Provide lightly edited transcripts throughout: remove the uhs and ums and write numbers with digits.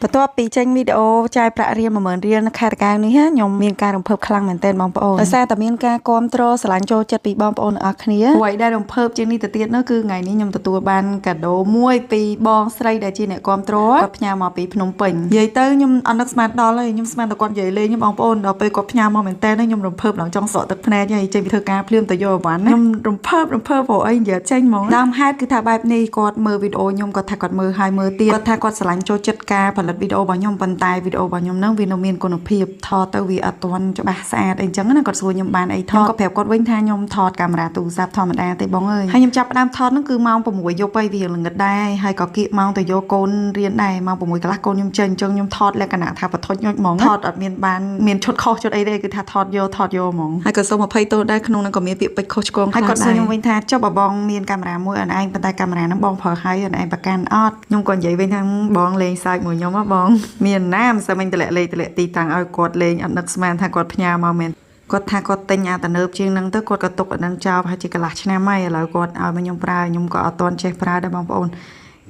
បន្ទាប់ពីចេញវីដេអូចាយប្រាក់រៀល 10000 រៀលនៅខេត្តតាកែវនេះខ្ញុំមានការរំភើបខ្លាំងមែនទែនបងប្អូនដោយសារតែមានការគាំទ្រស្រឡាញ់ចូលចិត្តពីបងប្អូនទាំងអស់គ្នាអ្វីដែលរំភើបជាងនេះទៅទៀតនោះគឺថ្ងៃនេះខ្ញុំទទួលបានកាដូមួយពីបងស្រីដែលជាអ្នកគាំទ្រគាត់ផ្ញើមកពីភ្នំពេញនិយាយទៅខ្ញុំអត់នឹកស្មានដល់ទេខ្ញុំស្មានតែគាត់និយាយលេងខ្ញុំបងប្អូនដល់ពេលគាត់ផ្ញើមកមែនទែនខ្ញុំរំភើបដល់ចង់ស្រក់ទឹកភ្នែកហើយចេញពីធ្វើការភ្លាមទៅយកអីវ៉ាន់ខ្ញុំរំភើបព្រោះអីនិយាយចេញហ្មងដើមហេតុគឺថាបែបនេះគាត់មើលវីដេអូខ្ញុំគាត់ថាគាត់មើលហើយមើលទៀតគាត់ថាគាត់ស្រឡាញ់ចូលចិត្តការផលិតវីដេអូរបស់ខ្ញុំប៉ុន្តែវីដេអូរបស់ខ្ញុំហ្នឹងវានៅមានគុណភាពថតទៅវាអត់ទាន់ច្បាស់ស្អាតអីចឹងណាគាត់សួរខ្ញុំបានអីថតក៏ប្រាប់គាត់វិញថាខ្ញុំថតកាមេរ៉ាទូរស័ព្ទធម្មតាទេបងអើយហើយខ្ញុំចាប់ផ្ដើមថតហ្នឹងគឺម៉ោង 6 យប់ហើយវាល្ងឹតដែរហើយក៏គៀកម៉ោងទៅយកកូនរៀនដែរម៉ោង 6 កន្លះកូនខ្ញុំចេញអញ្ចឹងខ្ញុំថតលក្ខណៈថាបថុចញុចហ្មងថតអត់មានបានមានឈុតខុសឈុតអីទេគឺថាថតយកហ្មងហើយក៏សូមអភ័យទោសដែរក្នុងហ្នឹងក៏មានពាក្យពេចន៍ខុសឆ្គងហើយគាត់សួរខ្ញុំវិញថាចុះបងមានកាមេរ៉ាមួយអនឯងប៉ុន្តែកាមេរ៉ាហ្នឹងបងប្រើហើយអនឯងប្រកាន់អត់ខ្ញុំក៏និយាយវិញថាបងលេងសើចមួយខ្ញុំហ៎បងមានណាមិនសិនមិញតម្លាក់លេខតម្លាក់ទីតាំងឲ្យគាត់លេងអត់នឹកស្មានថាគាត់ផ្ញើមកមែនគាត់ថាគាត់ទិញអាតំណើបជាងហ្នឹងទៅគាត់ក៏ទុកអាហ្នឹងចោលប្រហែលជាកន្លះឆ្នាំហើយឥឡូវគាត់ឲ្យមកខ្ញុំប្រើខ្ញុំក៏អត់ទាន់ចេះប្រើដែរបងប្អូន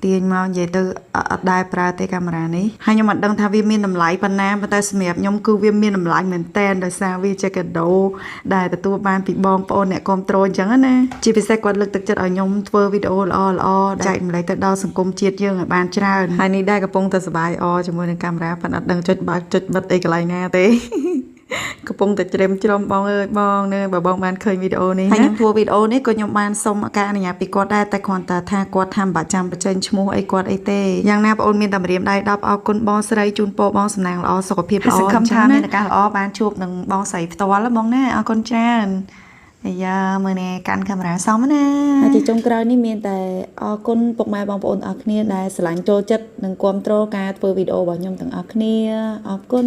ទាញមកនិយាយទៅអត់ដែរប្រើទេកាមេរ៉ានេះហើយខ្ញុំអត់ដឹងថាវាមានតម្លៃប៉ុណ្ណាប៉ុន្តែសម្រាប់ខ្ញុំគឺវាមានតម្លៃមែនតែនដោយសារវាជាកាដូដែលទទួលបានពីបងប្អូនអ្នកគ្រប់គ្រងអញ្ចឹងណាជាពិសេសគាត់លើកទឹកចិត្តឲ្យខ្ញុំធ្វើវីដេអូល្អចែកម្លែកទៅដល់សង្គមជាតិយើងឲ្យបានច្រើនហើយនេះដែរកំពុងតែសប្បាយជាមួយនឹងកាមេរ៉ាប៉ុន្តែអត់ដឹងចុចបើកចុចបិទអីកន្លែងណាទេកំពុងតែច្រេមច្រំបងអើយបងនៅបើបងបានឃើញវីដេអូនេះហើយខ្ញុំធ្វើវីដេអូនេះក៏ខ្ញុំបានសុំការអនុញ្ញាតពីគាត់ដែរតែគ្រាន់តែថាគាត់ថាមិនបាច់ចាំបញ្ចេញឈ្មោះអីគាត់អីទេយ៉ាងណាបងអូនមានតែម្រាមដៃ10អរគុណបងស្រីជូនពរបងសំណាងល្អសុខភាពល្អសង្ឃឹមថាមានឱកាសល្អបានជួបនឹងបងស្រីផ្ទាល់បងណាអរគុណច្រើនអាយ៉ាមើលនេះកាន់កាមេរ៉ាសមណាហើយជាចុងក្រោយនេះមានតែអរគុណពុកម៉ែបងប្អូនទាំងអស់គ្នាដែលស្រឡាញ់ចូលចិត្តនិងគាំទ្រការធ្វើវីដេអូរបស់ខ្ញុំទាំងអស់គ្នាអរគុណ